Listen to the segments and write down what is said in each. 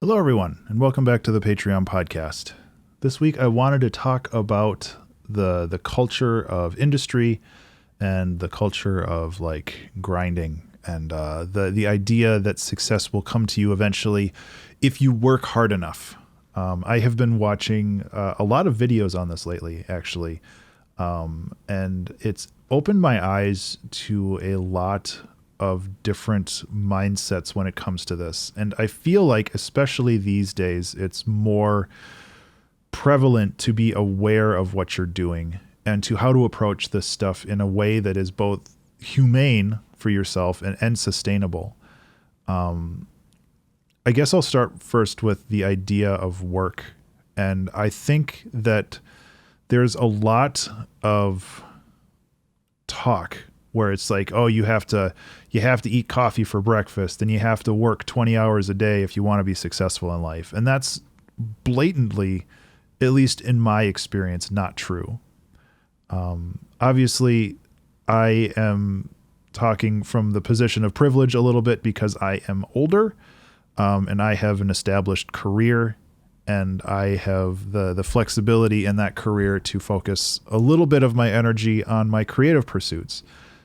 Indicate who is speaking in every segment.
Speaker 1: Hello, everyone, and welcome back to the Patreon podcast. This week, I wanted to talk about the culture of industry and the culture of like grinding and the idea that success will come to you eventually if you work hard enough. I have been watching a lot of videos on this lately, actually, and it's opened my eyes to a lot of different mindsets when it comes to this. And I feel like, especially these days, it's more prevalent to be aware of what you're doing and to how to approach this stuff in a way that is both humane for yourself and sustainable. I guess I'll start first with the idea of work. And I think that there's a lot of talk where it's like, oh, you have to eat coffee for breakfast and you have to work 20 hours a day if you want to be successful in life. And that's blatantly, at least in my experience, not true. Obviously, I am talking from the position of privilege a little bit because I am older, and I have an established career, and I have the flexibility in that career to focus a little bit of my energy on my creative pursuits.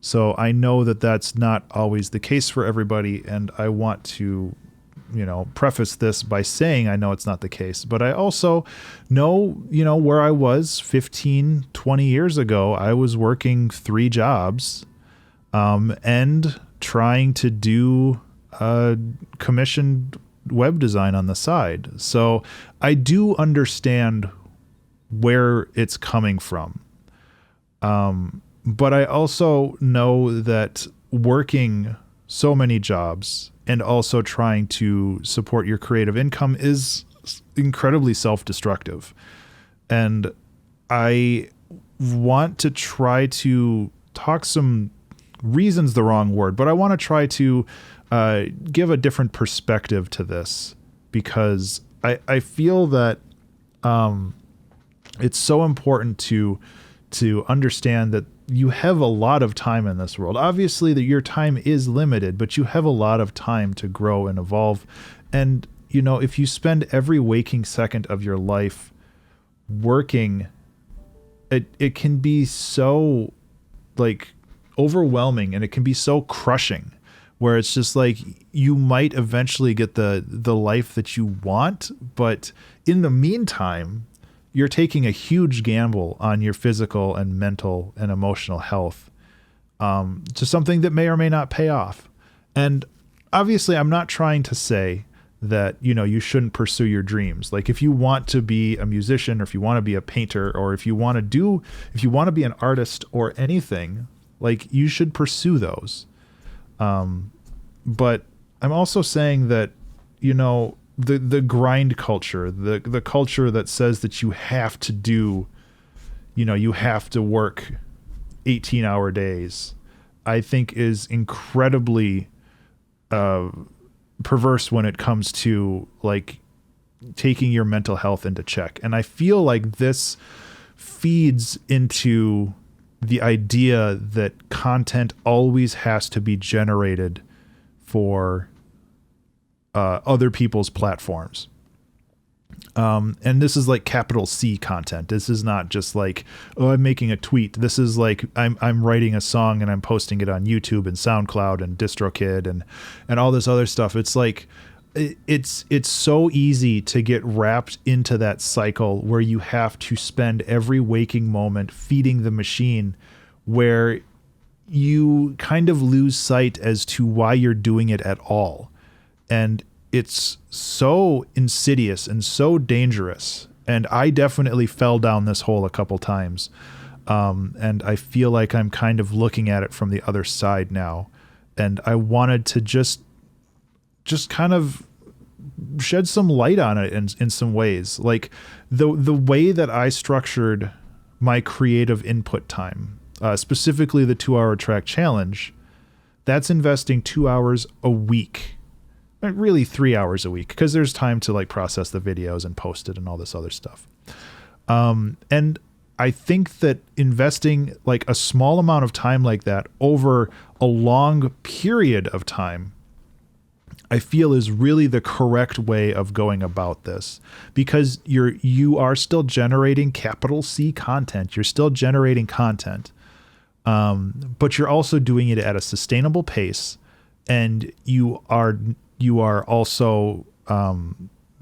Speaker 1: So I know that that's not always the case for everybody, and I want to, preface this by saying I know it's not the case, but I also know, where I was 15, 20 years ago, I was working 3 jobs, and trying to do commissioned web design on the side. So I do understand where it's coming from. But I also know that working so many jobs and also trying to support your creative income is incredibly self-destructive. And I want to try to talk some reason's the wrong word, but I want to try to give a different perspective to this because I feel that it's so important to understand that you have a lot of time in this world. Obviously, that your time is limited, but you have a lot of time to grow and evolve. And, if you spend every waking second of your life working, it can be so like overwhelming and it can be so crushing where it's just like you might eventually get the life that you want, but in the meantime, you're taking a huge gamble on your physical and mental and emotional health to something that may or may not pay off. And obviously, I'm not trying to say that, you shouldn't pursue your dreams. Like if you want to be a musician or if you want to be a painter or if you want to be an artist or anything, like you should pursue those. But I'm also saying that, the grind culture, the culture that says that you have to do, you have to work 18-hour days, I think is incredibly perverse when it comes to like taking your mental health into check. And I feel like this feeds into the idea that content always has to be generated for other people's platforms. And this is like capital C content. This is not just like, oh, I'm making a tweet. This is like I'm writing a song and I'm posting it on YouTube and SoundCloud and DistroKid and all this other stuff. It's like it's so easy to get wrapped into that cycle where you have to spend every waking moment feeding the machine, where you kind of lose sight as to why you're doing it at all. And it's so insidious and so dangerous. And I definitely fell down this hole a couple times. And I feel like I'm kind of looking at it from the other side now. And I wanted to just kind of shed some light on it in some ways. Like the way that I structured my creative input time, specifically the 2-hour track challenge, that's investing 2 hours a week. Really 3 hours a week, because there's time to like process the videos and post it and all this other stuff. And I think that investing like a small amount of time like that over a long period of time I feel is really the correct way of going about this, because you are still generating capital C content. You're still generating content, but you're also doing it at a sustainable pace, and you are also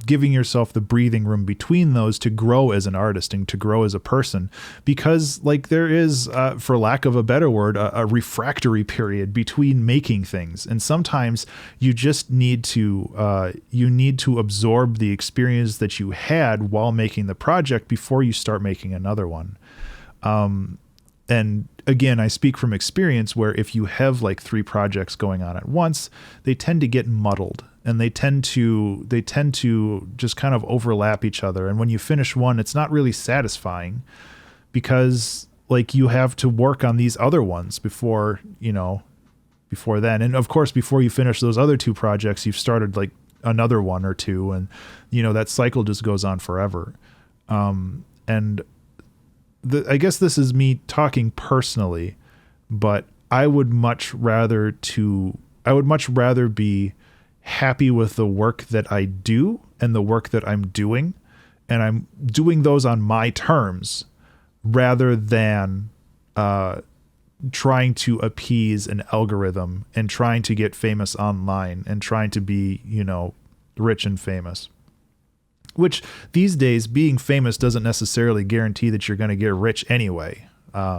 Speaker 1: giving yourself the breathing room between those to grow as an artist and to grow as a person, because like there is, for lack of a better word, a refractory period between making things. And sometimes you just need to, absorb the experience that you had while making the project before you start making another one. And again, I speak from experience where if you have like 3 projects going on at once, they tend to get muddled. And they tend to just kind of overlap each other. And when you finish one, it's not really satisfying, because like you have to work on these other ones before then. And of course, before you finish those other 2 projects, you've started like another 1 or 2, and that cycle just goes on forever. And I guess this is me talking personally, but I would much rather be happy with the work that I do and the work that I'm doing, and I'm doing those on my terms rather than trying to appease an algorithm and trying to get famous online and trying to be, rich and famous. Which these days, being famous doesn't necessarily guarantee that you're going to get rich anyway,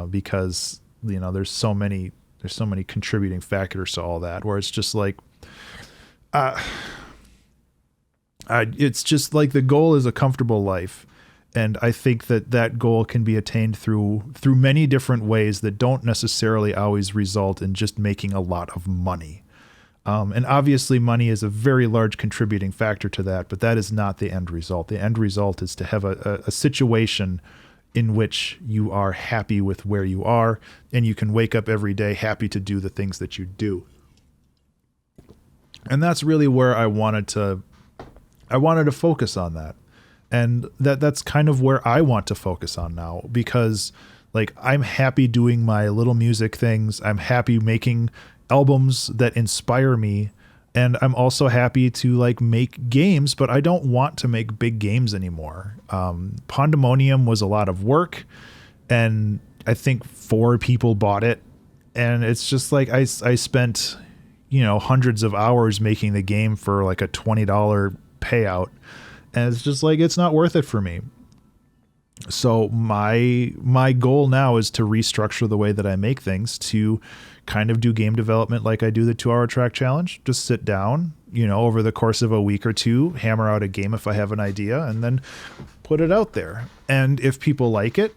Speaker 1: because there's so many contributing factors to all that, where it's just like, it's just like the goal is a comfortable life. And I think that goal can be attained through many different ways that don't necessarily always result in just making a lot of money. And obviously money is a very large contributing factor to that, but that is not the end result. The end result is to have a situation in which you are happy with where you are, and you can wake up every day happy to do the things that you do. And that's really where I wanted to focus on that. And that's kind of where I want to focus on now, because like I'm happy doing my little music things. I'm happy making albums that inspire me. And I'm also happy to like make games, but I don't want to make big games anymore. Pandemonium was a lot of work, and I think 4 people bought it. And it's just like I spent hundreds of hours making the game for like a $20 payout. And it's just like, it's not worth it for me. So my goal now is to restructure the way that I make things, to kind of do game development like I do the 2-hour track challenge. Just sit down, over the course of a week or 2, hammer out a game if I have an idea, and then put it out there. And if people like it,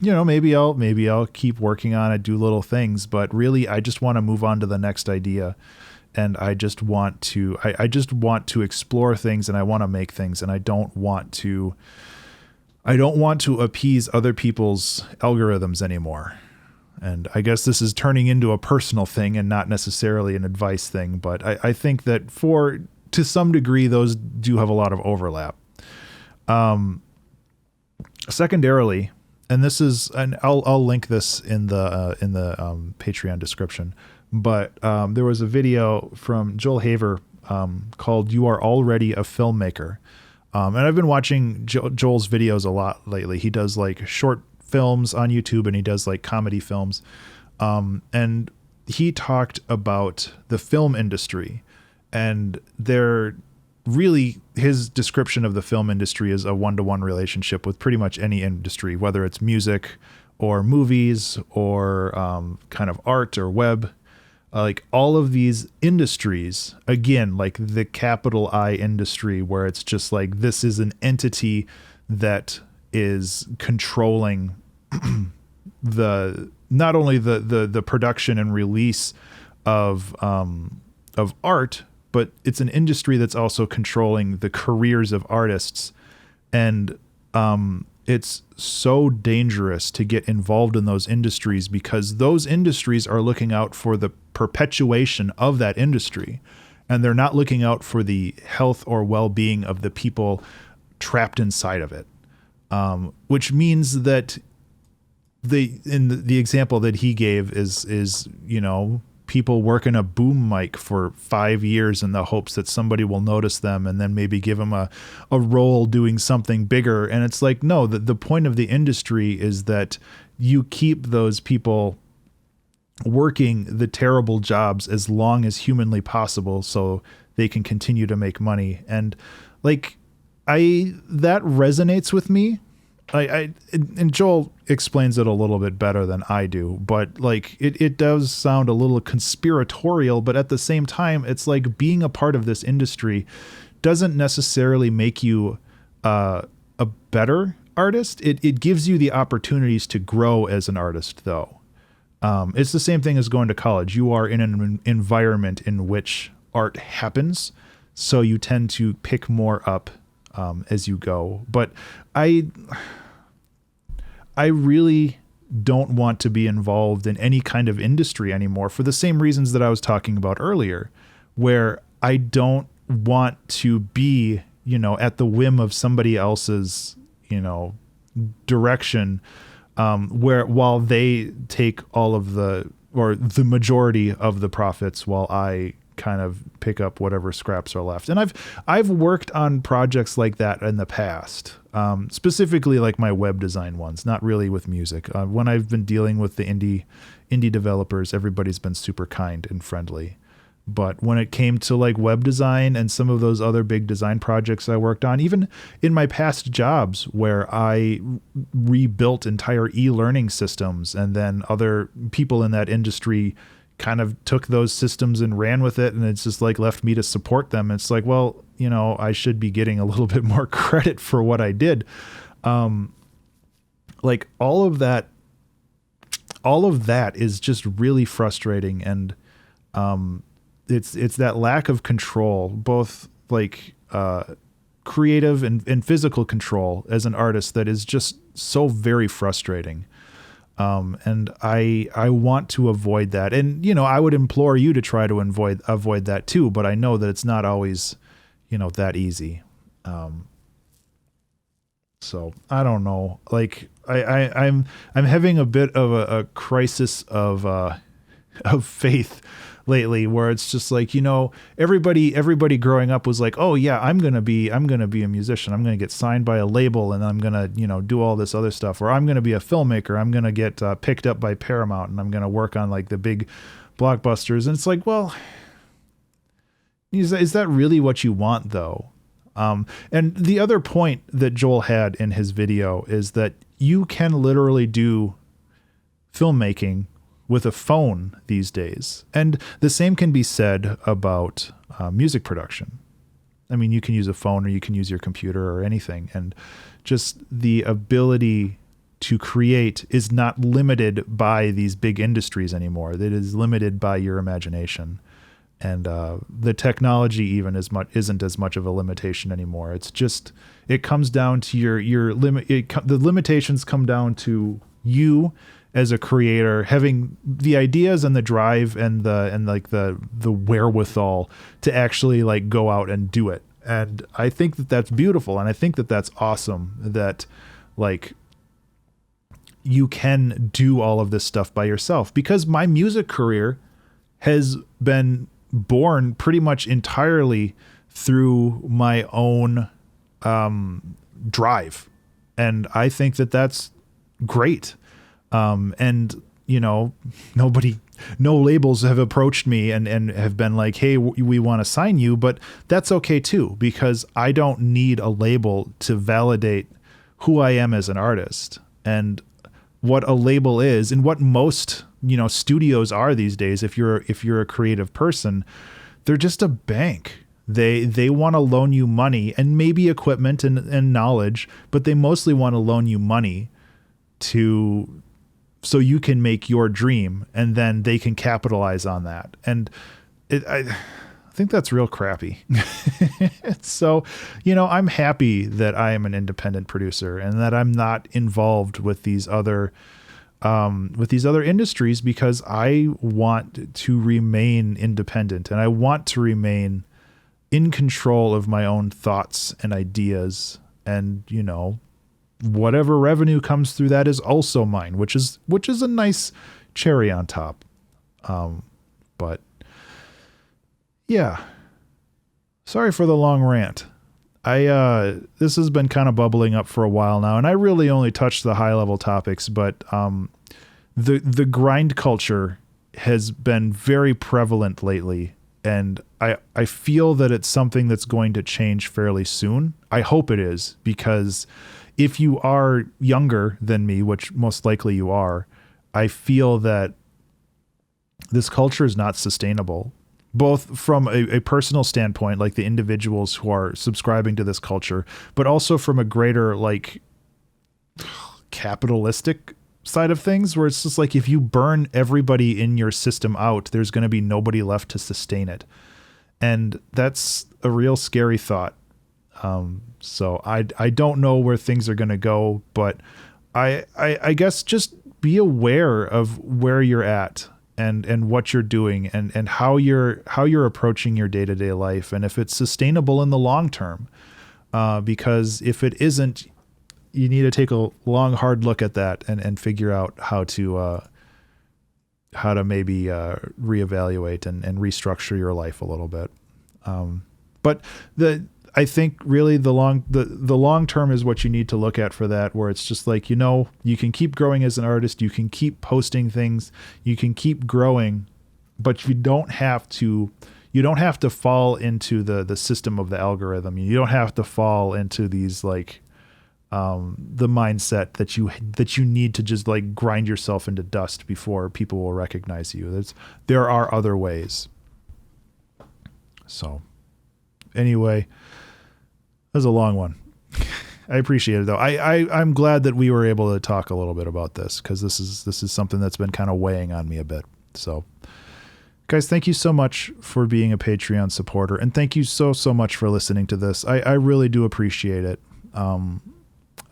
Speaker 1: maybe I'll keep working on it, do little things, but really I just want to move on to the next idea. And I just want to explore things, and I want to make things, and I don't want to appease other people's algorithms anymore. And I guess this is turning into a personal thing and not necessarily an advice thing, but I think that to some degree, those do have a lot of overlap. Secondarily, and this is, and I'll link this in the Patreon description, but there was a video from Joel Haver called "You Are Already a Filmmaker," and I've been watching Joel's videos a lot lately. He does like short films on YouTube, and he does like comedy films, and he talked about the film industry, and his description of the film industry is a 1-to-1 relationship with pretty much any industry, whether it's music or movies or kind of art or web. Like all of these industries, again, like the capital I industry, where it's just like, this is an entity that is controlling not only the production and release of art, but it's an industry that's also controlling the careers of artists. And it's so dangerous to get involved in those industries, because those industries are looking out for the perpetuation of that industry, and they're not looking out for the health or well-being of the people trapped inside of it. Which means that the example that he gave is people working a boom mic for 5 years in the hopes that somebody will notice them and then maybe give them a role doing something bigger. And it's like, no, the point of the industry is that you keep those people working the terrible jobs as long as humanly possible so they can continue to make money. And like, that resonates with me. And Joel explains it a little bit better than I do, but like it does sound a little conspiratorial, but at the same time, it's like being a part of this industry doesn't necessarily make you a better artist. It gives you the opportunities to grow as an artist, though. It's the same thing as going to college. You are in an environment in which art happens, so you tend to pick more up as you go. But I really don't want to be involved in any kind of industry anymore for the same reasons that I was talking about earlier, where I don't want to be, at the whim of somebody else's, direction, while they take all of the majority of the profits while I kind of pick up whatever scraps are left. And I've worked on projects like that in the past, specifically like my web design ones, not really with music. When I've been dealing with the indie developers, everybody's been super kind and friendly. But when it came to like web design and some of those other big design projects I worked on, even in my past jobs where I rebuilt entire e-learning systems, and then other people in that industry kind of took those systems and ran with it, and it's just like left me to support them. It's like, well, I should be getting a little bit more credit for what I did. Like all of that is just really frustrating. And, it's that lack of control, both like, creative and physical control as an artist, that is just so very frustrating. And I want to avoid that. And, I would implore you to try to avoid that too, but I know that it's not always, that easy. So I don't know, like I'm having a bit of a crisis of faith lately, where it's just like, everybody growing up was like, oh yeah, I'm going to be a musician. I'm going to get signed by a label, and I'm going to, do all this other stuff. Or I'm going to be a filmmaker. I'm going to get picked up by Paramount, and I'm going to work on like the big blockbusters. And it's like, well, is that really what you want though? And the other point that Joel had in his video is that you can literally do filmmaking with a phone these days. And the same can be said about music production. I mean, you can use a phone, or you can use your computer, or anything. And just the ability to create is not limited by these big industries anymore. It is limited by your imagination. And the technology even isn't as much of a limitation anymore. It's just, it comes down to your limit. The limitations come down to you as a creator having the ideas and the drive and the wherewithal to actually like go out and do it. And I think that that's beautiful. And I think that that's awesome that like you can do all of this stuff by yourself, because my music career has been born pretty much entirely through my own drive. And I think that that's great. And no labels have approached me and have been like, hey, we want to sign you, but that's okay too, because I don't need a label to validate who I am as an artist. And what a label is, and what most, studios are these days, if you're a creative person, they're just a bank. They want to loan you money and maybe equipment and knowledge, but they mostly want to loan you money so you can make your dream, and then they can capitalize on that. And I think that's real crappy. So, I'm happy that I am an independent producer and that I'm not involved with these other industries, because I want to remain independent, and I want to remain in control of my own thoughts and ideas. And, whatever revenue comes through that is also mine, which is a nice cherry on top. But yeah, sorry for the long rant. This has been kind of bubbling up for a while now, and I really only touched the high level topics, but the grind culture has been very prevalent lately, and I feel that it's something that's going to change fairly soon. I hope it is, because if you are younger than me, which most likely you are, I feel that this culture is not sustainable, both from a personal standpoint, like the individuals who are subscribing to this culture, but also from a greater like capitalistic side of things, where it's just like, if you burn everybody in your system out, there's going to be nobody left to sustain it. And that's a real scary thought. So I don't know where things are going to go, but I guess just be aware of where you're at and what you're doing and how you're approaching your day-to-day life, and if it's sustainable in the long term. Because if it isn't, you need to take a long, hard look at that and figure out how to maybe reevaluate and restructure your life a little bit. But I think really the long term is what you need to look at for that, where it's just like, you can keep growing as an artist, you can keep posting things, you can keep growing, but you don't have to fall into the system of the algorithm. You don't have to fall into these like the mindset that you need to just like grind yourself into dust before people will recognize you. There are other ways. So anyway, that was a long one. I appreciate it though. I'm glad that we were able to talk a little bit about this, because this is something that's been kind of weighing on me a bit. So guys, thank you so much for being a Patreon supporter, and thank you so much for listening to this. I really do appreciate it.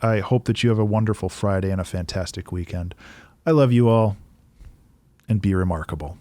Speaker 1: I hope that you have a wonderful Friday and a fantastic weekend. I love you all, and be remarkable.